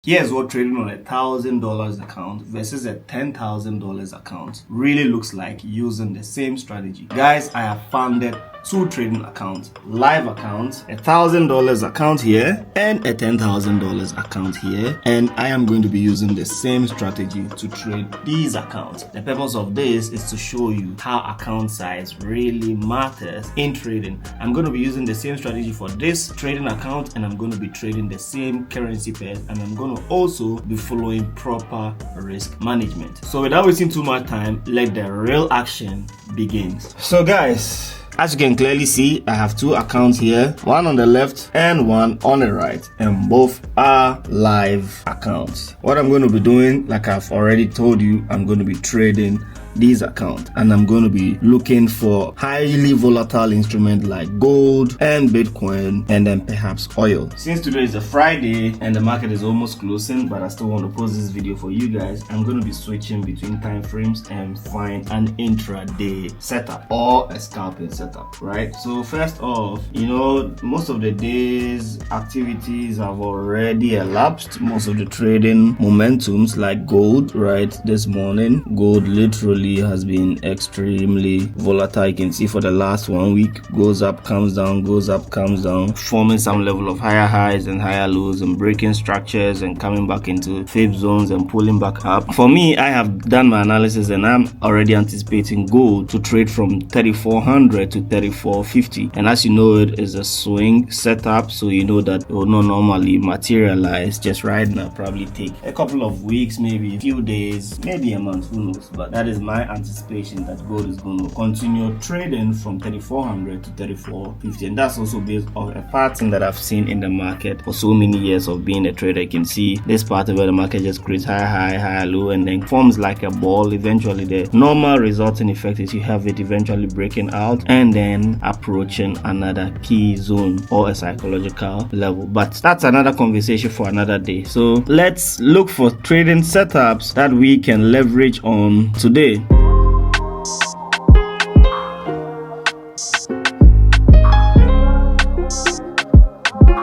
Here's what trading on $1,000 account versus a $10,000 account really looks like using the same strategy. Guys, I have funded two trading accounts, live accounts, $1,000 account here and a $10,000 account here, and I am going to be using the same strategy to trade these accounts. The purpose of this is to show you how account size really matters in trading. I'm going to be using the same strategy for this trading account, and I'm going to be trading the same currency pairs, and I'm going to also be following proper risk management. So without wasting too much time, let the real action begins. So guys, as you can clearly see, I have two accounts here, one on the left and one on the right, and both are live accounts. What I'm going to be doing, like I've already told you, I'm going to be trading these accounts, and I'm going to be looking for highly volatile instruments like gold and Bitcoin, and then perhaps oil. Since today is a Friday and the market is almost closing, but I still want to post this video for you guys, I'm going to be switching between time frames and find an intraday setup or a scalping setup, right? So first off, most of the day's activities have already elapsed. Most of the trading momentums, like gold, right? This morning, gold literally has been extremely volatile. You can see for the last 1 week, goes up, comes down, goes up, comes down, forming some level of higher highs and higher lows and breaking structures and coming back into fib zones and pulling back up. For me, I have done my analysis and I'm already anticipating gold to trade from 3,400 to 3,450, and as you know, it is a swing setup, so you know that it will not normally materialize just right now. Probably take a couple of weeks, maybe a few days, maybe a month, who knows. But that is my anticipation that gold is going to continue trading from 3,400 to 3,450, and that's also based on a pattern that I've seen in the market for so many years of being a trader. You can see this pattern where the market just creates high high, high low, and then forms like a ball. Eventually the normal resulting effect is you have it eventually breaking out and then approaching another key zone or a psychological level, but that's another conversation for another day. So let's look for trading setups that we can leverage on today.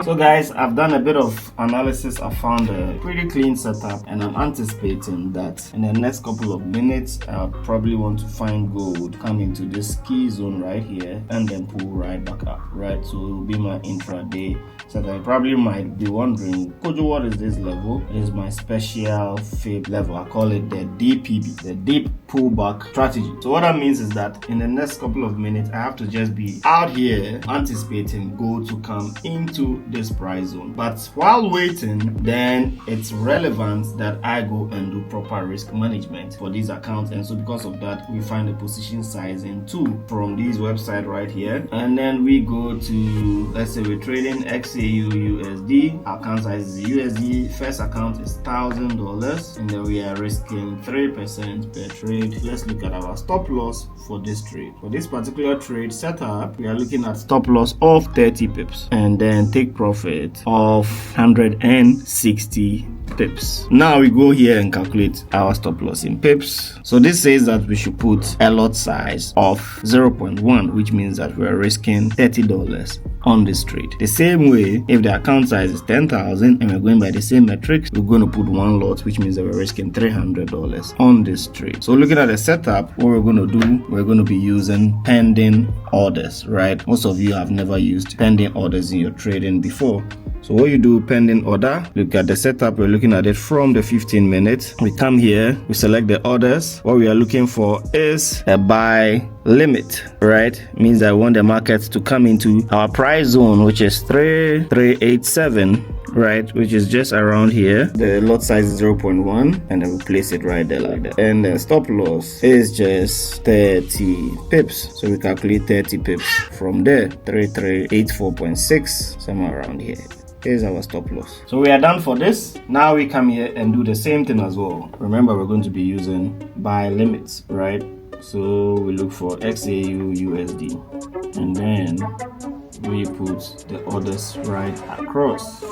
So guys, I've done a bit of analysis. I found a pretty clean setup, and I'm anticipating that in the next couple of minutes I'll probably want to find gold come into this key zone right here and then pull right back up, right? So it will be my intraday. So I probably might be wondering, Kojo, what is this level? It is my special fib level. I call it the DPB, the deep pullback strategy. So what that means is that in the next couple of minutes I have to just be out here anticipating gold to come into this price zone. But while waiting, then it's relevant that I go and do proper risk management for these accounts. And so because of that, we find the position sizing tool from this website right here, and then we go to, let's say we're trading XAU USD. Account size is USD. First account is $1,000, and then we are risking 3% per trade. Let's look at our stop loss for this trade. For this particular trade setup, we are looking at stop loss of 30 pips and then take profit of 160 pips. Now we go here and calculate our stop loss in pips. So this says that we should put a lot size of 0.1, which means that we're risking $30 on this trade. The same way, if the account size is 10,000 and we're going by the same metrics, we're going to put one lot, which means that we're risking $300 on this trade. So looking at the setup, what we're going to do, we're going to be using pending orders, right? Most of you have never used pending orders in your trading before. So what you do, pending order, look at the setup, we're looking at it from the 15 minutes. We come here, we select the orders. What we are looking for is a buy limit, right? Means I want the market to come into our price zone, which is 3,387, right? Which is just around here. The lot size is 0.1, and then we place it right there like that. And the stop loss is just 30 pips. So we calculate 30 pips from there, 3,384.6, somewhere around here. Here's our stop loss. So we are done for this. Now we come here and do the same thing as well. Remember, we're going to be using buy limits, right? So we look for XAU USD, and then we put the orders right across.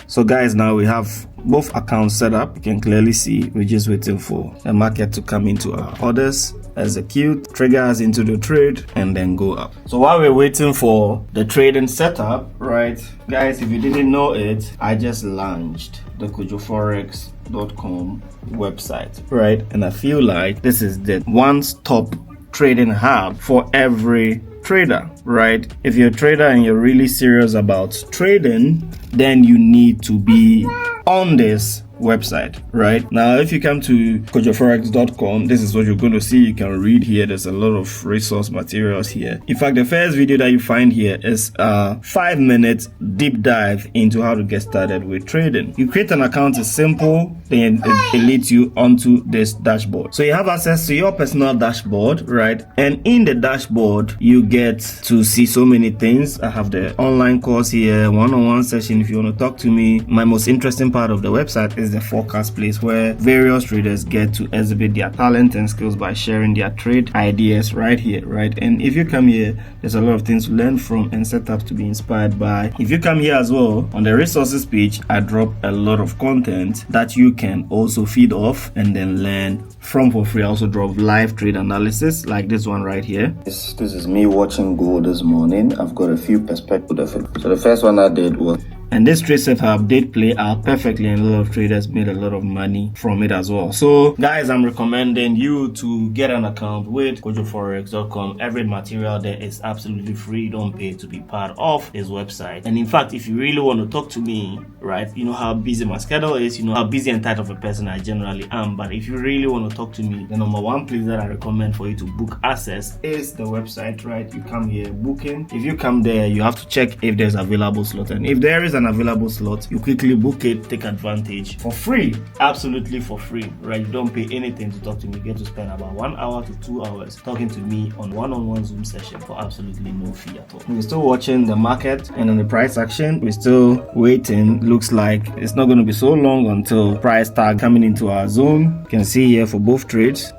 So guys, now we have both accounts set up. You can clearly see we're just waiting for the market to come into our orders execute, trigger us into the trade, and then go up. So while we're waiting for the trading setup, right, guys, if you didn't know it, I just launched the KOJOFOREX.com website, right? And I feel like this is the one-stop trading hub for every trader, right? If you're a trader and you're really serious about trading, then you need to be on this website. Right now, if you come to KOJOFOREX.com, this is what you're going to see. You can read here. There's a lot of resource materials here. In fact, the first video that you find here is a 5-minute deep dive into how to get started with trading. You create an account, is simple, then it leads you onto this dashboard. So you have access to your personal dashboard, right? And in the dashboard, you get to see so many things. I have the online course here, one-on-one session if you want to talk to me. My most interesting part of the website is the forecast place, where various traders get to exhibit their talent and skills by sharing their trade ideas right here, right? And if you come here, there's a lot of things to learn from and set up to be inspired by. If you come here as well, on the resources page, I drop a lot of content that you can also feed off and then learn from for free. I also drop live trade analysis like this one right here. This is me watching gold this morning. I've got a few perspectives of it. So the first one I did was, and this trade setup did play out perfectly, and a lot of traders made a lot of money from it as well. So guys, I'm recommending you to get an account with KOJOFOREX.com. Every material there is absolutely free. You don't pay to be part of this website. And in fact, if you really want to talk to me, right, you know how busy my schedule is, you know how busy and tight of a person I generally am, but if you really want to talk to me, the number one place that I recommend for you to book access is the website, right? You come here, booking. If you come there, you have to check if there's available slot, and if there is an available slot, you quickly book it, take advantage for free, absolutely for free, right? You don't pay anything to talk to me. You get to spend about 1 hour to 2 hours talking to me on one-on-one Zoom session for absolutely no fee at all. We're still watching the market, and on the price action, we're still waiting. Looks like it's not going to be so long until price start coming into our zone. You can see here for both trades,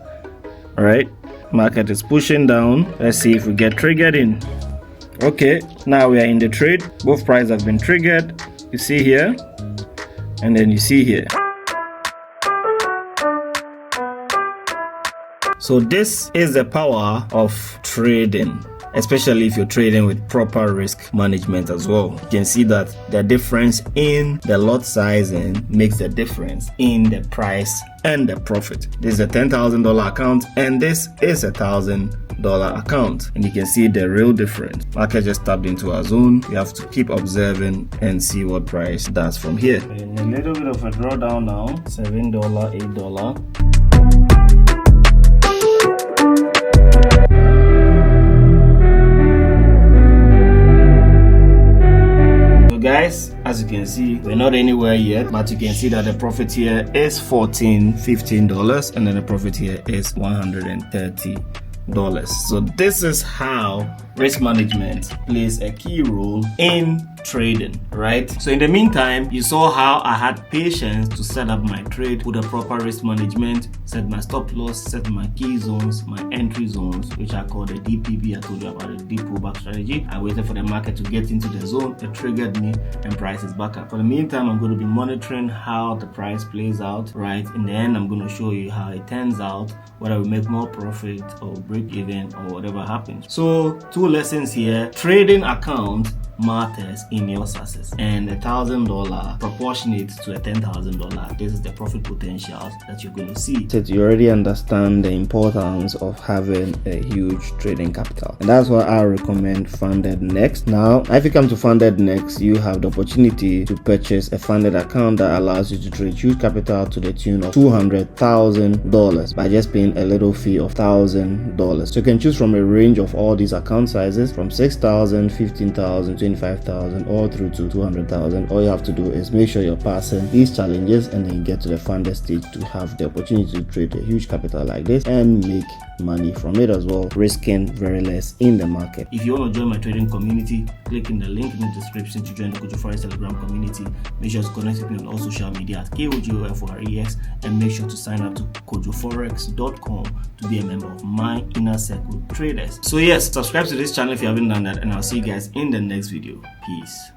all right, market is pushing down. Let's see if we get triggered in. Okay, now we are in the trade. Both prices have been triggered. You see here, and then you see here. So this is the power of trading, especially if you're trading with proper risk management as well. You can see that the difference in the lot sizing makes the difference in the price and the profit. This is a $10,000 account, and this is a $1,000 account, and you can see the real difference. Market just tapped into our zone. You have to keep observing and see what price does from here. And a little bit of a drawdown now, $7, $8. Guys, as you can see, we're not anywhere yet, but you can see that the profit here is $15, and then the profit here is $130. So this is how risk management plays a key role in trading, right? So in the meantime, you saw how I had patience to set up my trade with a proper risk management, set my stop loss, set my key zones, my entry zones, which I call the DPB. I told you about the deep pullback strategy. I waited for the market to get into the zone, it triggered me, and price is back up. For the meantime, I'm going to be monitoring how the price plays out, right? In the end, I'm going to show you how it turns out, whether we make more profit or break even or whatever happens. So 2 lessons here. Trading account matters in your success, and $1,000 proportionate to a $10,000. This is the profit potential that you're going to see. So you already understand the importance of having a huge trading capital, and that's why I recommend Funded Next. Now, if you come to Funded Next, you have the opportunity to purchase a funded account that allows you to trade huge capital to the tune of $200,000 by just paying a little fee of $1,000. So you can choose from a range of all these account sizes, from $6,000, $15,000, $25,000 all through to $200,000. All you have to do is make sure you're passing these challenges, and then you get to the funded stage to have the opportunity to trade a huge capital like this and make money from it as well, risking very less in the market. If you want to join my trading community, click in the link in the description to join the KOJOFOREX Telegram community. Make sure to connect with me on all social media at KOJOFOREX, and make sure to sign up to KOJOFOREX.com to be a member of my inner circle traders. So yes, subscribe to this channel if you haven't done that, and I'll see you guys in the next video. Peace.